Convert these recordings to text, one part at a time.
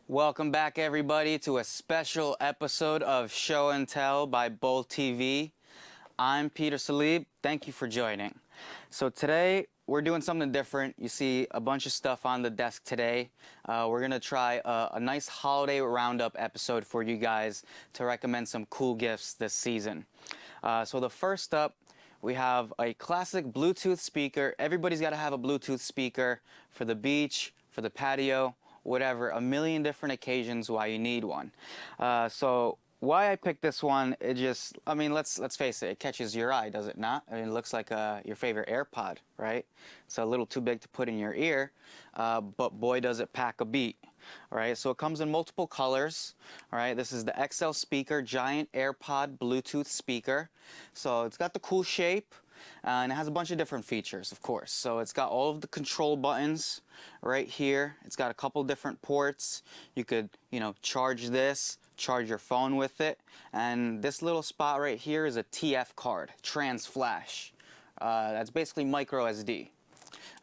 Welcome back, everybody, to a special episode of Show and Tell by Bold TV. I'm Peter Salib. Thank you for joining. So today we're doing something different. You see a bunch of stuff on the desk today. We're going to try a nice holiday roundup episode for you guys to recommend some cool gifts this season. So the first up, we have a classic Bluetooth speaker. Everybody's got to have a Bluetooth speaker for the beach, for the patio, whatever, a million different occasions why you need one. So why I picked this one, let's face it, it catches your eye, does it not? I mean, it looks like your favorite AirPod, right? It's a little too big to put in your ear, but boy does it pack a beat. All right, so it comes in multiple colors. All right, this is the XL speaker, giant AirPod Bluetooth speaker. So it's got the cool shape, and it has a bunch of different features, of course. So it's got all of the control buttons right here. It's got a couple different ports. You could, charge this, charge your phone with it. And this little spot right here is a TF card, trans flash. That's basically micro SD.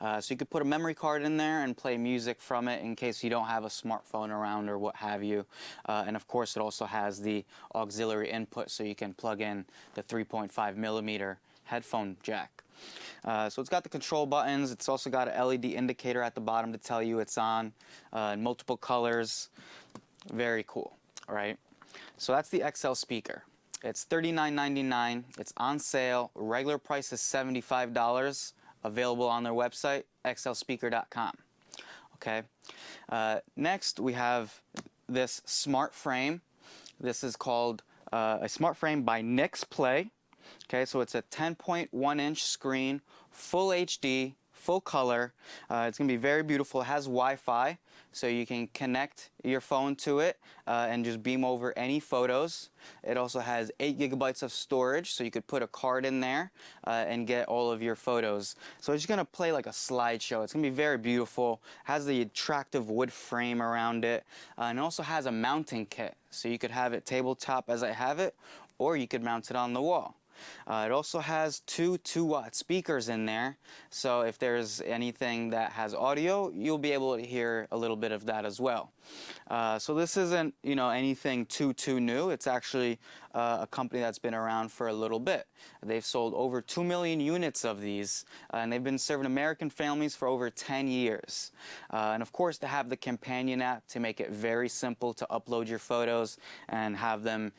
So you could put a memory card in there and play music from it in case you don't have a smartphone around or what have you. And of course it also has the auxiliary input, so you can plug in the 3.5 millimeter headphone jack. So it's got the control buttons. It's also got an LED indicator at the bottom to tell you it's on, in multiple colors. Very cool, all right? So that's the XL speaker. It's $39.99. It's on sale. Regular price is $75. Available on their website, xlspeaker.com. Okay. Next, we have this smart frame. This is called a smart frame by Nix Play. Okay, so it's a 10.1-inch screen, full HD, full color. It's going to be very beautiful. It has Wi-Fi, so you can connect your phone to it and just beam over any photos. It also has 8 gigabytes of storage, so you could put a card in there and get all of your photos. So it's just going to play like a slideshow. It's going to be very beautiful. It has the attractive wood frame around it, and it also has a mounting kit. So you could have it tabletop as I have it, or you could mount it on the wall. It also has two 2-watt speakers in there, so if there's anything that has audio, you'll be able to hear a little bit of that as well. So this isn't, anything too new. It's actually a company that's been around for a little bit. They've sold over 2 million units of these, and they've been serving American families for over 10 years. And of course, they have the companion app to make it very simple to upload your photos and have them,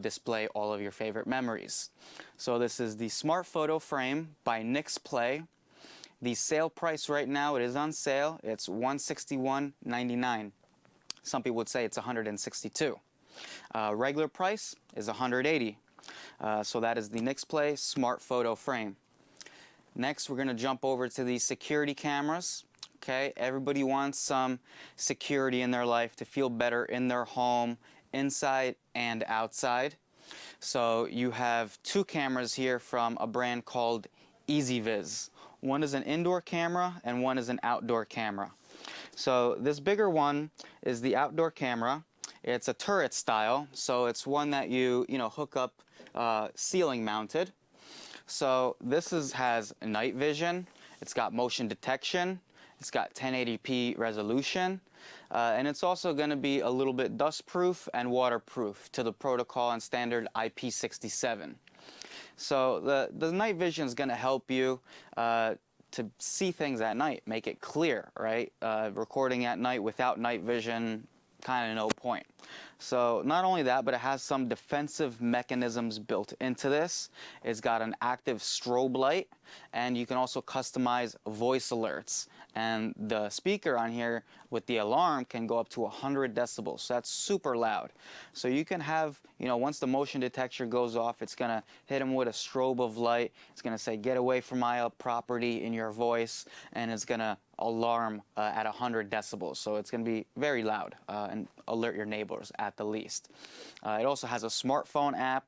display all of your favorite memories. So this is the Smart Photo Frame by Nix Play. The sale price right now, it is on sale. It's $161.99. Some people would say it's $162. Regular price is $180. So that is the Nix Play Smart Photo Frame. Next, we're going to jump over to the security cameras. Okay, everybody wants some security in their life to feel better in their home, inside and outside. So you have 2 cameras here from a brand called EasyViz. One is an indoor camera and one is an outdoor camera. So this bigger one is the outdoor camera. It's a turret style, so it's one that you hook up ceiling mounted. So this has night vision. It's got motion detection. It's got 1080p resolution. And it's also going to be a little bit dust-proof and waterproof to the protocol and standard IP67. So the night vision is going to help you to see things at night, make it clear, right? Recording at night without night vision, kind of no point. So not only that, but it has some defensive mechanisms built into this. It's got an active strobe light, and you can also customize voice alerts. And the speaker on here with the alarm can go up to 100 decibels. So that's super loud. So you can have, once the motion detector goes off, it's going to hit them with a strobe of light. It's going to say, get away from my property in your voice. And it's going to alarm at 100 decibels. So it's going to be very loud and alert your neighbors at the least. It also has a smartphone app.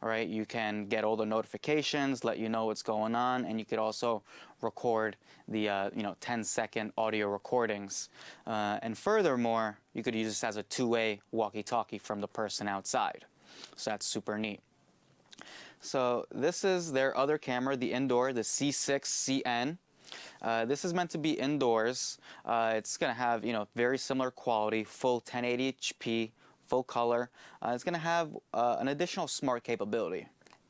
All right, you can get all the notifications, let you know what's going on, and you could also record the 10-second audio recordings. And furthermore, you could use this as a 2-way walkie-talkie from the person outside. So that's super neat. So this is their other camera, the indoor, the C6CN. This is meant to be indoors. It's going to have, very similar quality, full 1080p, full color. It's going to have an additional smart capability,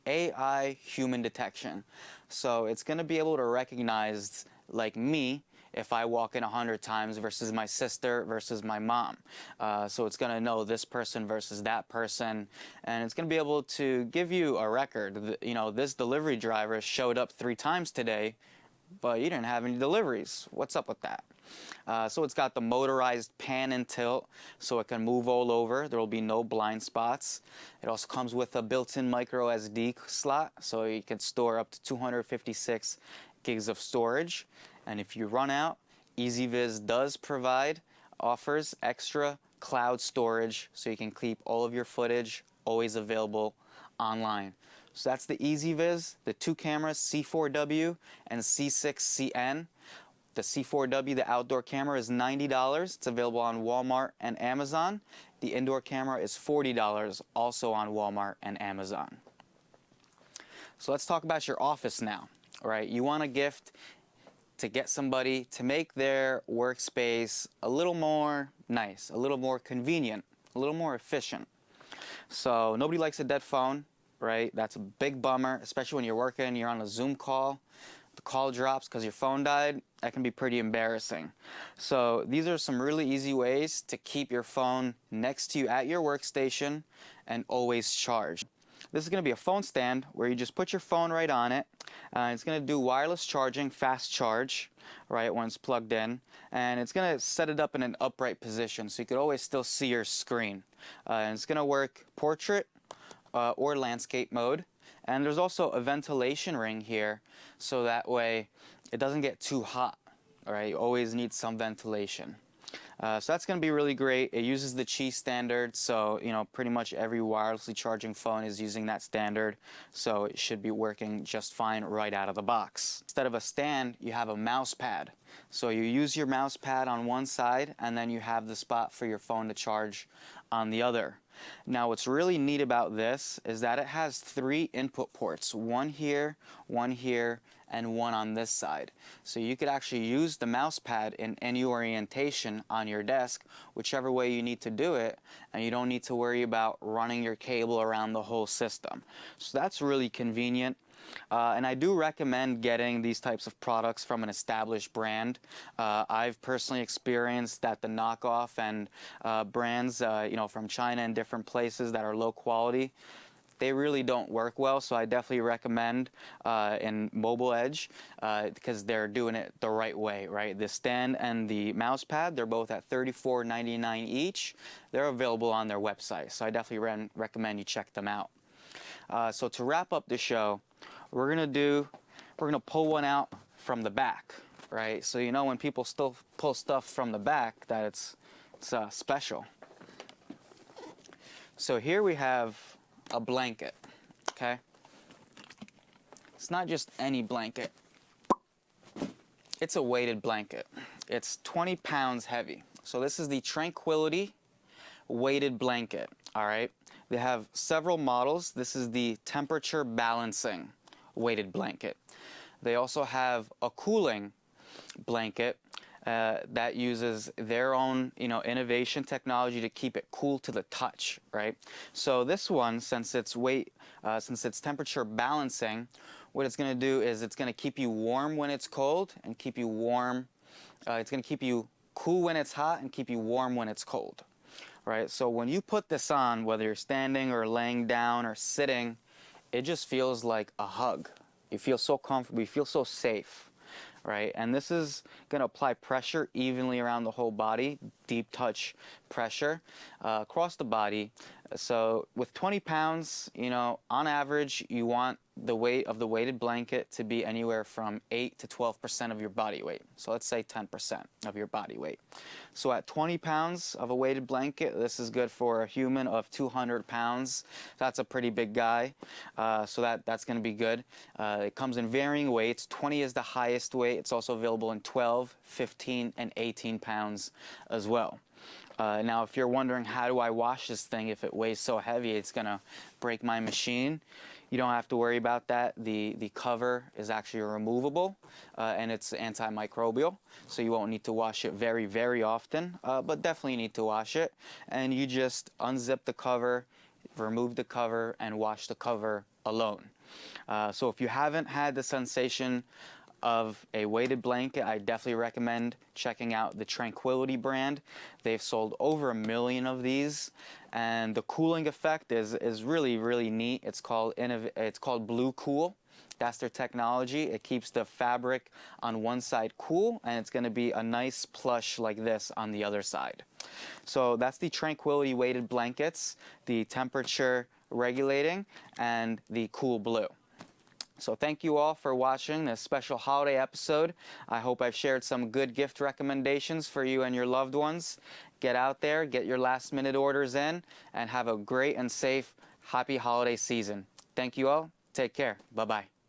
AI human detection. So it's going to be able to recognize, like me, if I walk in 100 times versus my sister versus my mom. So it's going to know this person versus that person, and it's going to be able to give you a record. This delivery driver showed up 3 times today, but you didn't have any deliveries. What's up with that? So it's got the motorized pan and tilt, so it can move all over. There will be no blind spots. It also comes with a built-in micro SD slot, so you can store up to 256 gigs of storage. And if you run out, EasyViz offers extra cloud storage, so you can keep all of your footage always available online. So that's the EasyViz, the 2 cameras, C4W and C6CN. The C4W, the outdoor camera, is $90. It's available on Walmart and Amazon. The indoor camera is $40, also on Walmart and Amazon. So let's talk about your office now. All right, you want a gift to get somebody to make their workspace a little more nice, a little more convenient, a little more efficient. So nobody likes a dead phone, right? That's a big bummer, especially when you're working, you're on a Zoom call, the call drops because your phone died. That can be pretty embarrassing. So these are some really easy ways to keep your phone next to you at your workstation and always charged. This is going to be a phone stand where you just put your phone right on it. It's going to do wireless charging, fast charge, right, when it's plugged in. And it's going to set it up in an upright position so you could always still see your screen. And it's going to work portrait or landscape mode. And there's also a ventilation ring here, so that way it doesn't get too hot. All right, you always need some ventilation. So that's going to be really great. It uses the Qi standard, so pretty much every wirelessly charging phone is using that standard, so it should be working just fine right out of the box. Instead of a stand, you have a mouse pad. So you use your mouse pad on one side, and then you have the spot for your phone to charge on the other. Now what's really neat about this is that it has 3 input ports, one here, and one on this side. So you could actually use the mouse pad in any orientation on your desk, whichever way you need to do it, and you don't need to worry about running your cable around the whole system. So that's really convenient. And I do recommend getting these types of products from an established brand. I've personally experienced that the knockoff and brands from China and different places that are low quality, they really don't work well. So I definitely recommend in Mobile Edge because they're doing it the right way, right? The stand and the mouse pad, they're both at $34.99 each. They're available on their website, so I definitely recommend you check them out. So to wrap up the show, we're gonna pull one out from the back, right? So when people still pull stuff from the back, that it's special. So here we have a blanket, okay? It's not just any blanket. It's a weighted blanket. It's 20 pounds heavy. So this is the Tranquility weighted blanket, all right? They have several models. This is the temperature balancing weighted blanket. They also have a cooling blanket that uses their own, innovation technology to keep it cool to the touch, right? So this one, since it's temperature balancing, what it's going to do is it's going to keep you warm when it's cold and keep you warm. It's going to keep you cool when it's hot and keep you warm when it's cold, right? So when you put this on, whether you're standing or laying down or sitting, it just feels like a hug. You feel so comfortable, you feel so safe, right? And this is going to apply pressure evenly around the whole body, deep touch pressure across the body. So with 20 pounds, on average, you want the weight of the weighted blanket to be anywhere from 8 to 12% of your body weight. So let's say 10% of your body weight. So at 20 pounds of a weighted blanket, this is good for a human of 200 pounds. That's a pretty big guy, so that's going to be good. It comes in varying weights. 20 is the highest weight. It's also available in 12, 15, and 18 pounds as well. Now, if you're wondering how do I wash this thing, if it weighs so heavy it's gonna break my machine, you don't have to worry about that. The cover is actually removable, and it's antimicrobial, so you won't need to wash it very, very often, but definitely need to wash it. And you just unzip the cover, remove the cover, and wash the cover alone. So if you haven't had the sensation of a weighted blanket, I definitely recommend checking out the Tranquility brand. They've sold over 1 million of these, and the cooling effect is really, really neat. It's called Blue Cool. That's their technology. It keeps the fabric on one side cool, and it's going to be a nice plush like this on the other side. So that's the Tranquility weighted blankets, the temperature regulating, and the Cool Blue. So thank you all for watching this special holiday episode. I hope I've shared some good gift recommendations for you and your loved ones. Get out there, get your last minute orders in, and have a great and safe, happy holiday season. Thank you all. Take care. Bye-bye.